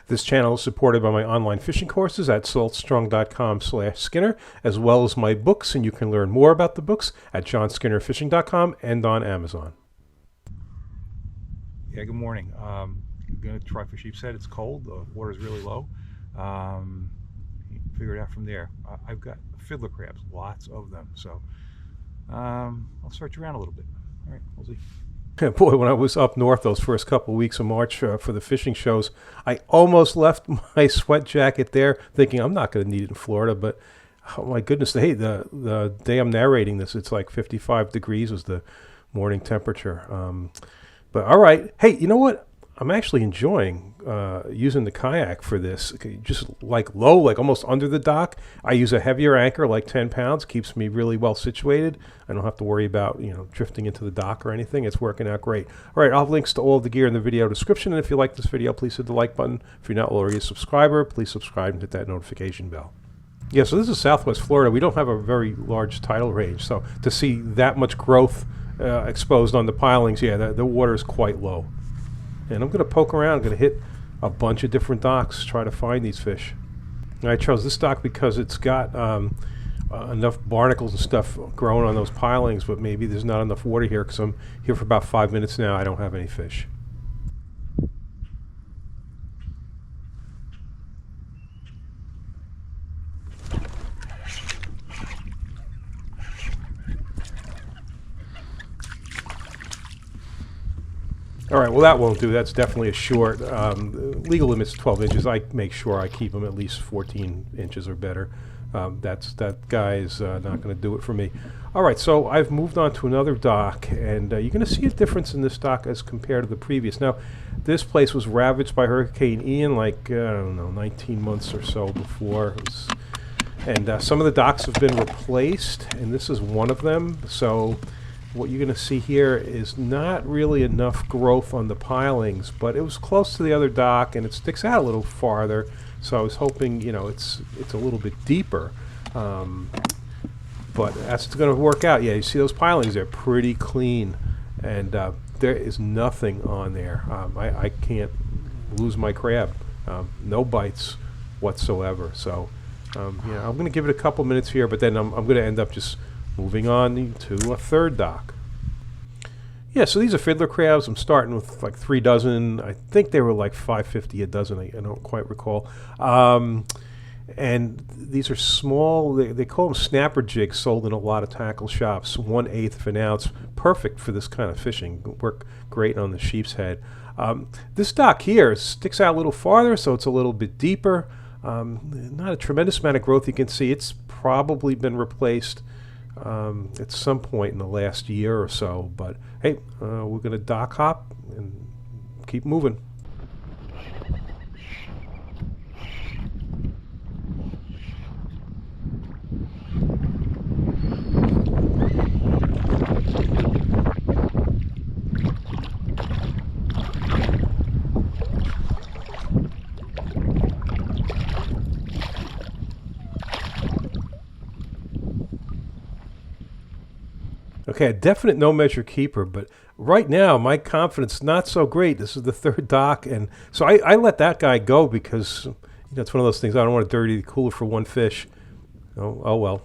This channel is supported by my online fishing courses at saltstrong.com/Skinner, as well as my books, and you can learn more about the books at johnskinnerfishing.com and on Amazon. Yeah, good morning. I'm going to try for sheepshead. It's cold. The water's really low. Figure it out from there. I've got fiddler crabs, lots of them. So I'll search around a little bit. All right, we'll see. Boy, when I was up north those first couple of weeks of March for the fishing shows, I almost left my sweat jacket there thinking I'm not going to need it in Florida. But, oh my goodness, hey, the day I'm narrating this, it's like 55 degrees was the morning temperature. But all right. Hey, you know what? I'm actually enjoying using the kayak for this. Just like low, like almost under the dock. I use a heavier anchor, like 10 pounds. Keeps me really well situated. I don't have to worry about, drifting into the dock or anything. It's working out great. All right, I'll have links to all of the gear in the video description. And if you like this video, please hit the like button. If you're not already a subscriber, please subscribe and hit that notification bell. Yeah, so this is Southwest Florida. We don't have a very large tidal range. So to see that much growth exposed on the pilings, yeah, the water is quite low. And I'm going to poke around. I'm going to hit a bunch of different docks, try to find these fish. And I chose this dock because it's got enough barnacles and stuff growing on those pilings, but maybe there's not enough water here because I'm here for about 5 minutes now. I don't have any fish. All right, well, that won't do. That's definitely a short. Legal limit's 12 inches. I make sure I keep them at least 14 inches or better. That guy's not going to do it for me. All right, so I've moved on to another dock, and you're going to see a difference in this dock as compared to the previous. Now, this place was ravaged by Hurricane Ian, like, I don't know, 19 months or so before. And some of the docks have been replaced, and this is one of them. So what you're going to see here is not really enough growth on the pilings, but it was close to the other dock and it sticks out a little farther. So I was hoping, it's a little bit deeper. But that's going to work out. Yeah, you see those pilings, they're pretty clean, and there is nothing on there. I can't lose my crab. No bites whatsoever. So I'm going to give it a couple minutes here, but then I'm going to end up just moving on to a third dock. Yeah, so these are fiddler crabs. I'm starting with like 3 dozen. I think they were like $5.50 a dozen. I don't quite recall. And these are small. They call them snapper jigs, sold in a lot of tackle shops. 1/8 of an ounce, perfect for this kind of fishing. Work great on the sheepshead. This dock here sticks out a little farther, so it's a little bit deeper. Not a tremendous amount of growth. You can see it's probably been replaced at some point in the last year or so, but hey, we're going to dock hop and keep moving. Okay, a definite no measure keeper, but right now my confidence is not so great. This is the third dock, and so I let that guy go because it's one of those things. I don't want to dirty the cooler for one fish. Oh well.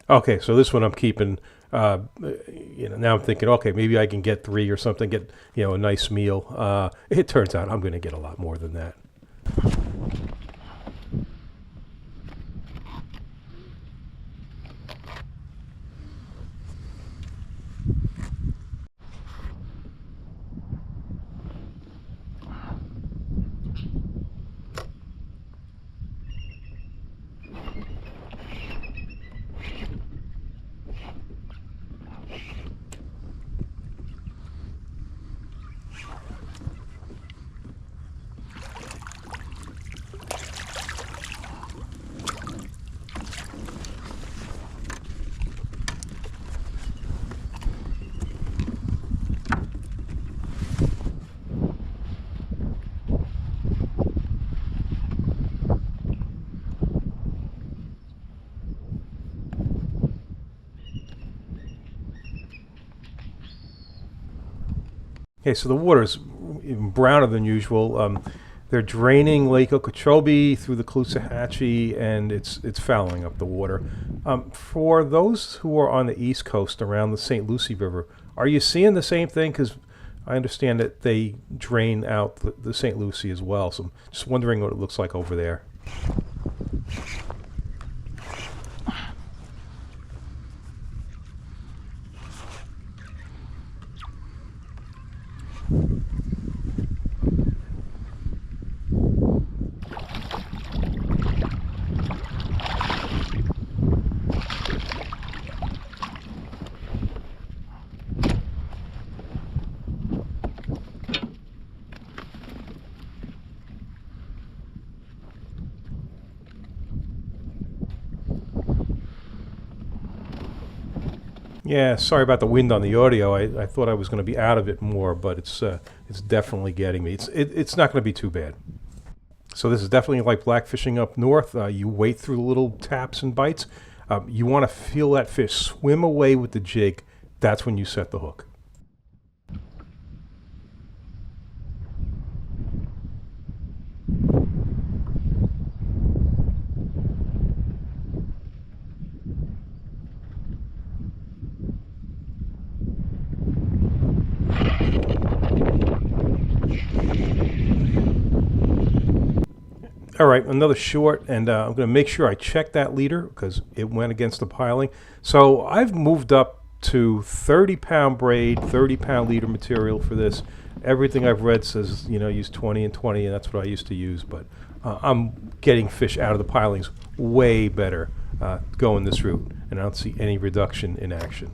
Okay, so this one I'm keeping. Now I'm thinking, okay, maybe I can get 3 or something, get a nice meal. It turns out I'm going to get a lot more than that. Okay, so the water's even browner than usual. They're draining Lake Okeechobee through the Caloosahatchee, and it's fouling up the water. For those who are on the East Coast around the St. Lucie River, are you seeing the same thing? Because I understand that they drain out the St. Lucie as well. So I'm just wondering what it looks like over there. Yeah, sorry about the wind on the audio. I thought I was going to be out of it more, but it's definitely getting me. It's not going to be too bad. So this is definitely like black fishing up north. You wait through the little taps and bites. You want to feel that fish swim away with the jig. That's when you set the hook. All right, another short, and I'm going to make sure I check that leader because it went against the piling. So I've moved up to 30-pound braid, 30-pound leader material for this. Everything I've read says, use 20 and 20, and that's what I used to use. But I'm getting fish out of the pilings way better going this route, and I don't see any reduction in action.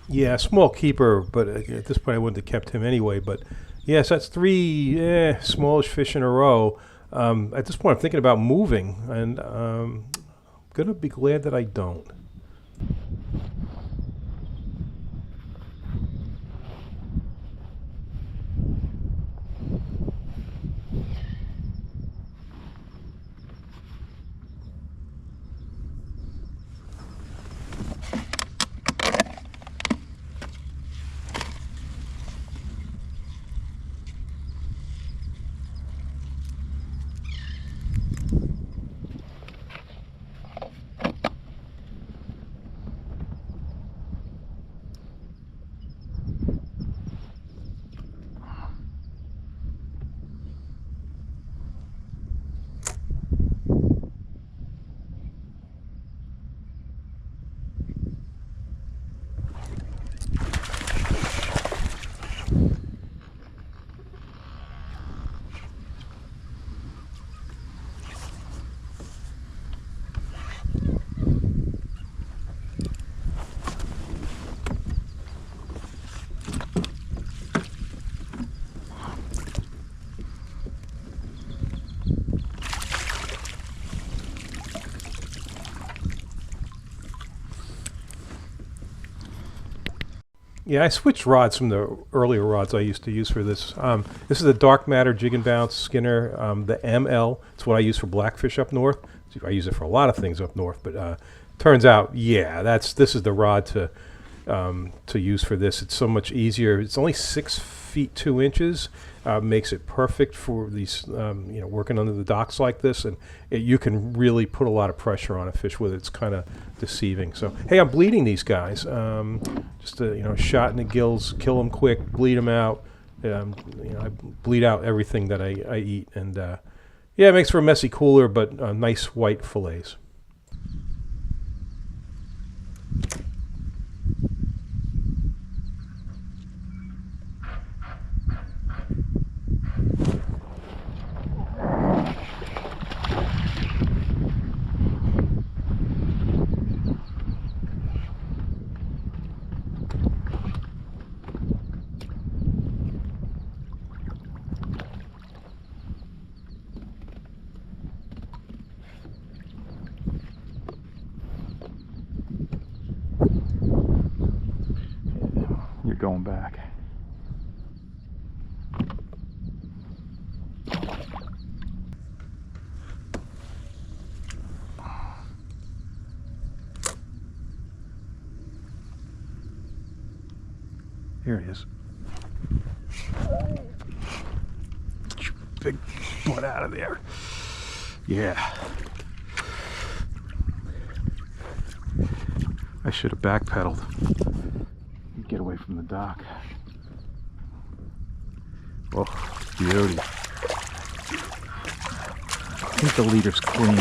Yeah, small keeper, but at this point I wouldn't have kept him anyway. But yes, that's three smallish fish in a row. At this point, I'm thinking about moving, and I'm gonna be glad that I don't. Yeah, I switched rods from the earlier rods I used to use for this. This is a dark matter jig and bounce Skinner, the ML. It's what I use for blackfish up north. I use it for a lot of things up north, but turns out, yeah, this is the rod to use for this. It's so much easier. It's only 6 feet 2 inches. makes it perfect for these, working under the docks like this, and you can really put a lot of pressure on a fish with it. It's kind of deceiving. So, hey, I'm bleeding these guys. Just a shot in the gills, kill them quick, bleed them out. I bleed out everything that I eat, and it makes for a messy cooler, but nice white fillets. You're going back. Here it is. Big butt out of there. Yeah. I should have backpedaled. Get away from the dock. Oh, beauty. I think the leader's clean.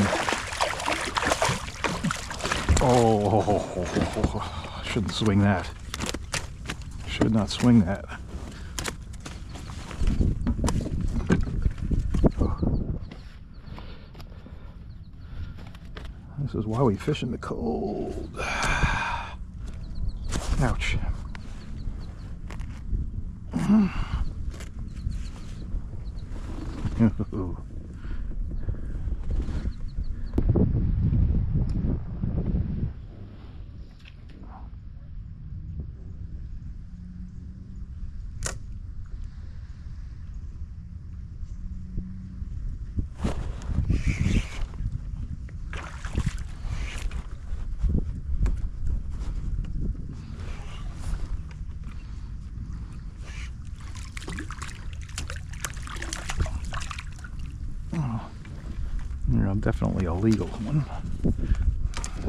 Oh, shouldn't swing that. Should not swing that. This is why we fish in the cold. Ouch. Definitely a legal one.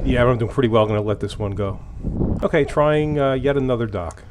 Yeah, I'm doing pretty well. I'm going to let this one go. Okay, trying yet another dock.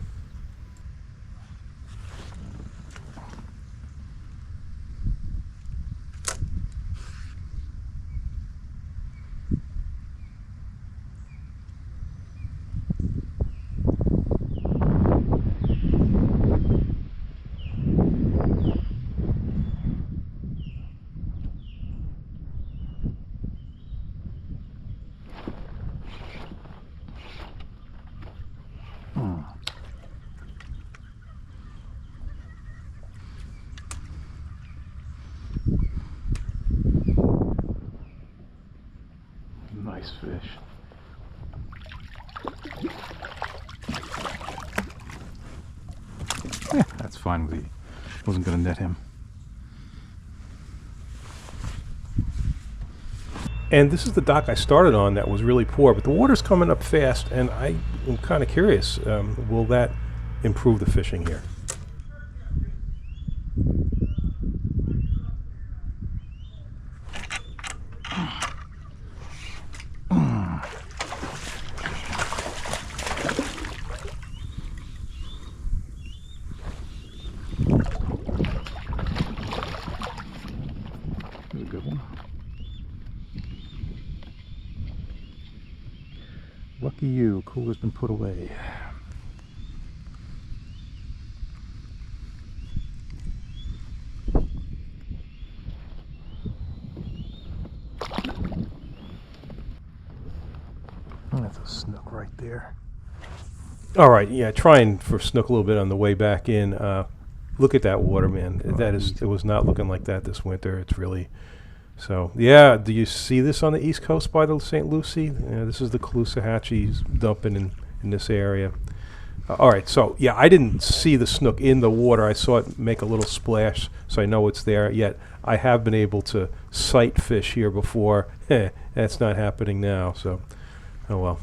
Nice fish. Yeah, that's fine with you. Wasn't going to net him. And this is the dock I started on that was really poor, but the water's coming up fast, and I am kind of curious, will that improve the fishing here? That's a good one. Lucky you, cooler's been put away. That's a snook right there. All right, yeah, trying for snook a little bit on the way back in. Look at that water, man. It was not looking like that this winter. It's really, so yeah. Do you see this on the east coast by the St. Lucie? Yeah, this is the Caloosahatchees dumping in this area. All right, so yeah, I didn't see the snook in the water. I saw it make a little splash, so I know it's there. Yet I have been able to sight fish here before. That's not happening now. So, oh well.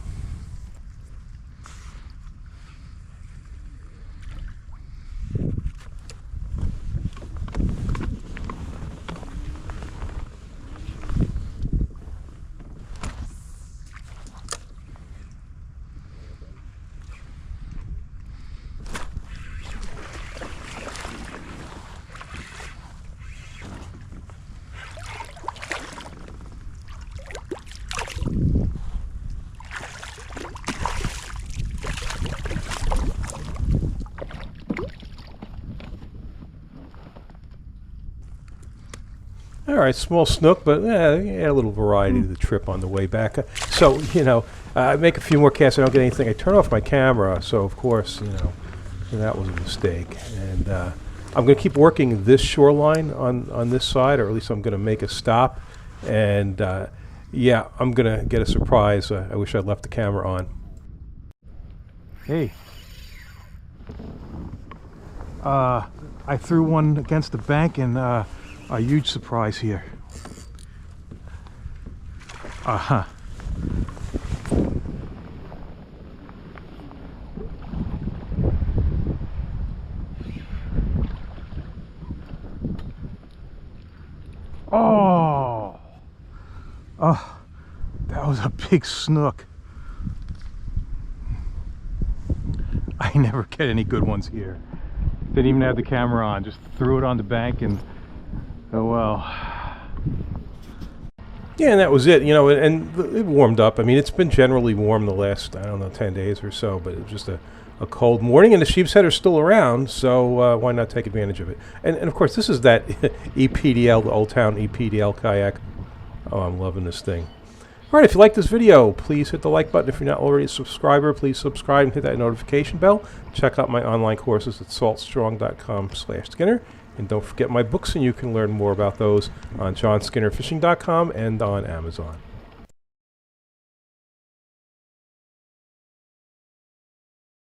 All right, small snook, but add a little variety to the trip on the way back. So, I make a few more casts. I don't get anything. I turn off my camera, so of course, that was a mistake. And I'm going to keep working this shoreline on this side, or at least I'm going to make a stop. And yeah, I'm going to get a surprise. I wish I'd left the camera on. Hey. I threw one against the bank, and a huge surprise here. Uh-huh. Oh! Oh, that was a big snook. I never get any good ones here. Didn't even have the camera on, just threw it on the bank, and oh well. Yeah, and that was it, and it warmed up. I mean, it's been generally warm the last, 10 days or so, but it was just a cold morning, and the sheepshead are still around, so why not take advantage of it? And of course, this is that EPDL, the Old Town EPDL kayak. Oh, I'm loving this thing. All right, if you like this video, please hit the like button. If you're not already a subscriber, please subscribe and hit that notification bell. Check out my online courses at saltstrong.com/Skinner. And don't forget my books, and you can learn more about those on johnskinnerfishing.com and on Amazon.